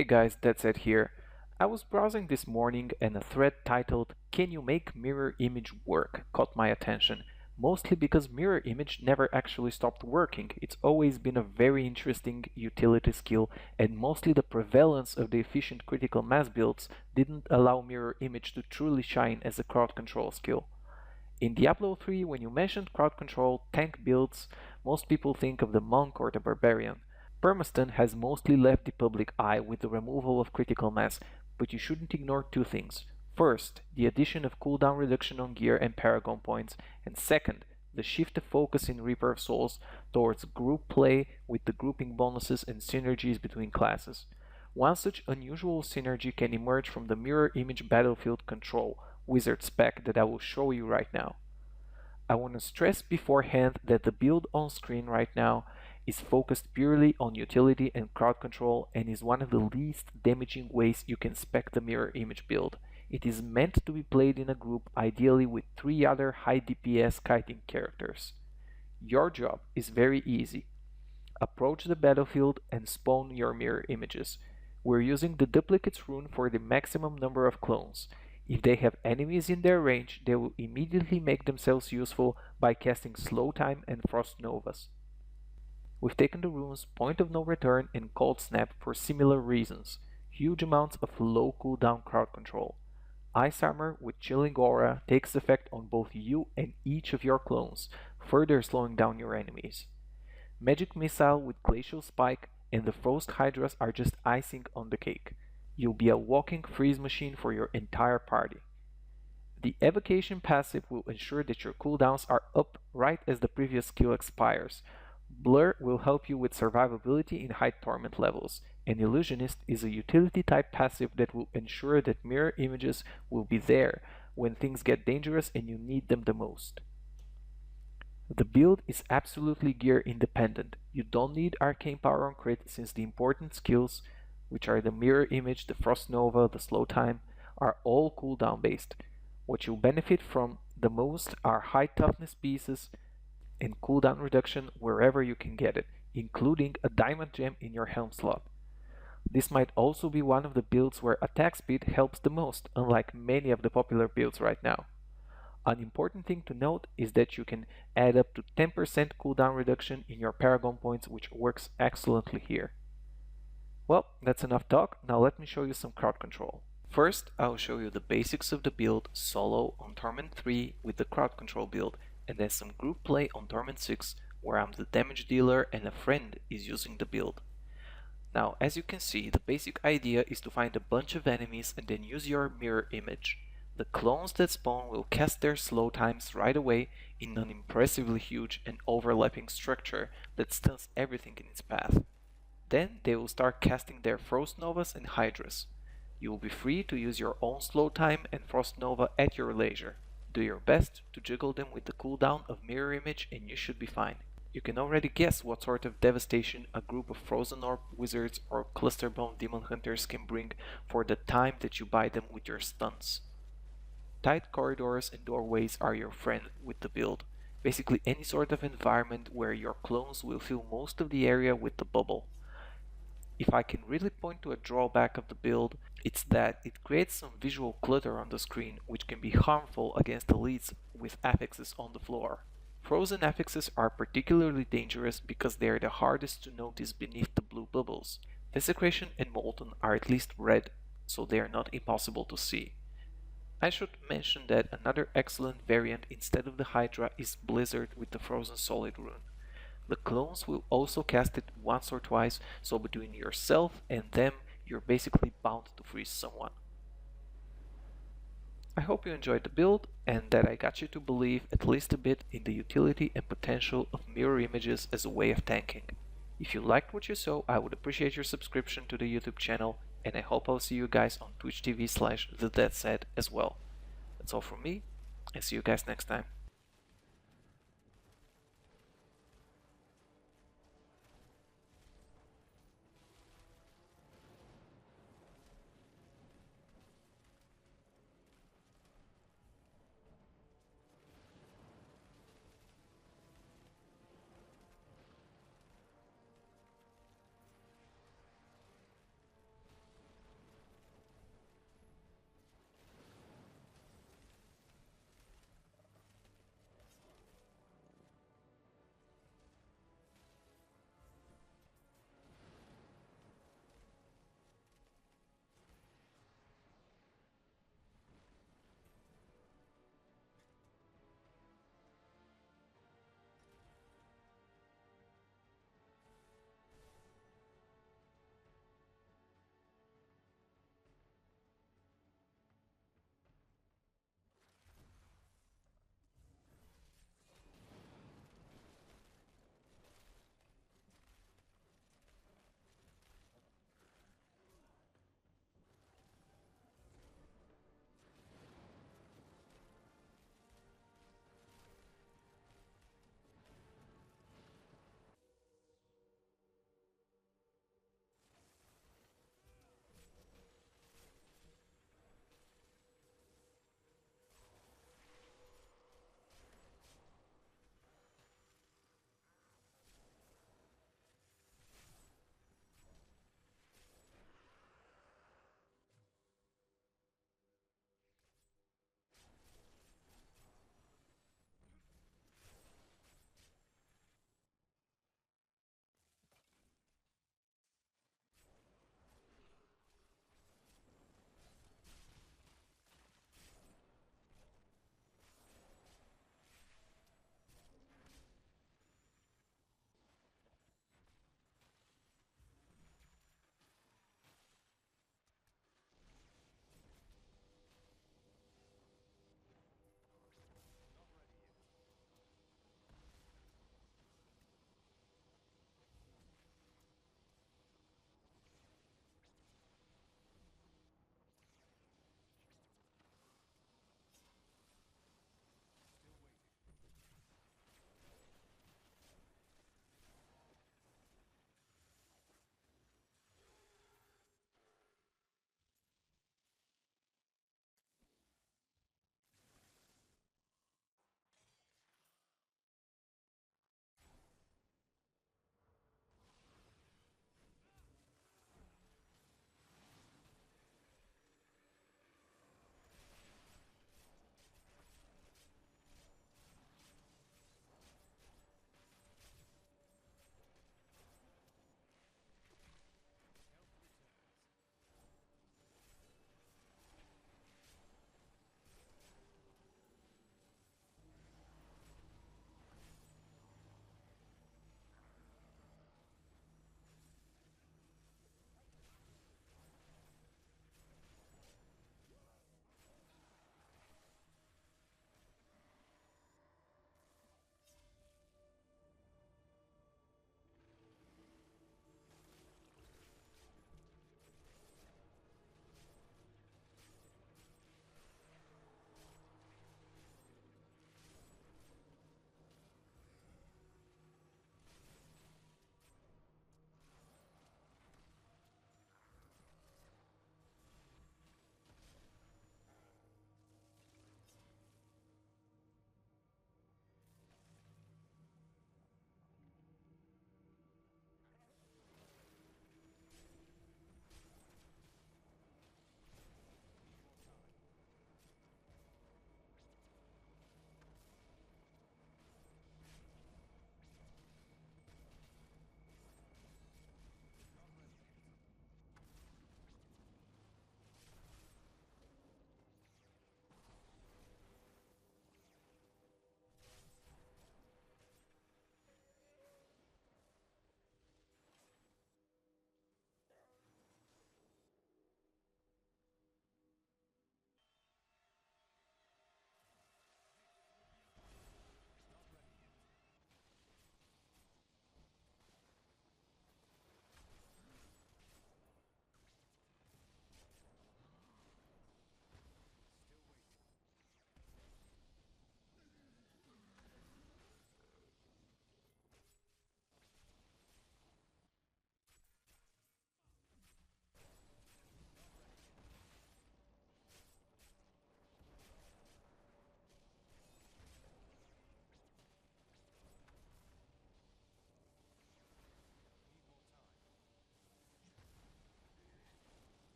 Hey guys, that's Ed here. I was browsing this morning and a thread titled "Can you make mirror image work?" caught my attention, mostly because mirror image never actually stopped working. It's always been a very interesting utility skill, and mostly the prevalence of the efficient critical mass builds didn't allow mirror image to truly shine as a crowd control skill. In Diablo 3, when you mentioned crowd control tank builds, most people think of the monk or the barbarian. Permaston has mostly left the public eye with the removal of critical mass, but you shouldn't ignore two things. First, the addition of cooldown reduction on gear and paragon points, and second, the shift of focus in Reaper of Souls towards group play with the grouping bonuses and synergies between classes. One such unusual synergy can emerge from the mirror image battlefield control wizard spec that I will show you right now. I want to stress beforehand that the build on screen right now is focused purely on utility and crowd control and is one of the least damaging ways you can spec the mirror image build. It is meant to be played in a group, ideally with 3 other high DPS kiting characters. Your job is very easy. Approach the battlefield and spawn your mirror images. We're using the duplicates rune for the maximum number of clones. If they have enemies in their range, they will immediately make themselves useful by casting Slow Time and Frost Novas. We've taken the runes Point of No Return and Cold Snap for similar reasons, huge amounts of low cooldown crowd control. Ice Armor with Chilling Aura takes effect on both you and each of your clones, further slowing down your enemies. Magic Missile with Glacial Spike and the Frost Hydras are just icing on the cake. You'll be a walking freeze machine for your entire party. The Evocation passive will ensure that your cooldowns are up right as the previous skill expires. Blur will help you with survivability in high torment levels, and Illusionist is a utility type passive that will ensure that mirror images will be there when things get dangerous and you need them the most. The build is absolutely gear independent. You don't need arcane power on crit since the important skills, which are the mirror image, the frost nova, the slow time, are all cooldown based. What you'll benefit from the most are high toughness pieces and cooldown reduction wherever you can get it, including a diamond gem in your helm slot. This might also be one of the builds where attack speed helps the most, unlike many of the popular builds right now. An important thing to note is that you can add up to 10% cooldown reduction in your paragon points, which works excellently here. Well, that's enough talk, now let me show you some crowd control. First, I'll show you the basics of the build solo on Torment 3 with the crowd control build, and then some group play on Torment 6 where I'm the damage dealer and a friend is using the build. Now, as you can see, the basic idea is to find a bunch of enemies and then use your mirror image. The clones that spawn will cast their slow times right away in an impressively huge and overlapping structure that stuns everything in its path. Then they will start casting their Frost Novas and Hydras. You will be free to use your own slow time and Frost Nova at your leisure. Do your best to juggle them with the cooldown of mirror image and you should be fine. You can already guess what sort of devastation a group of Frozen Orb Wizards or Clusterbone Demon Hunters can bring for the time that you buy them with your stuns. Tight corridors and doorways are your friend with the build. Basically any sort of environment where your clones will fill most of the area with the bubble. If I can really point to a drawback of the build, it's that it creates some visual clutter on the screen which can be harmful against elites with affixes on the floor. Frozen affixes are particularly dangerous because they are the hardest to notice beneath the blue bubbles. Desecration and Molten are at least red, so they are not impossible to see. I should mention that another excellent variant instead of the Hydra is Blizzard with the Frozen Solid rune. The clones will also cast it once or twice, so between yourself and them, you're basically bound to freeze someone. I hope you enjoyed the build and that I got you to believe at least a bit in the utility and potential of mirror images as a way of tanking. If you liked what you saw, I would appreciate your subscription to the YouTube channel, and I hope I'll see you guys on Twitch TV/TheDeadSet as well. That's all from me, and see you guys next time.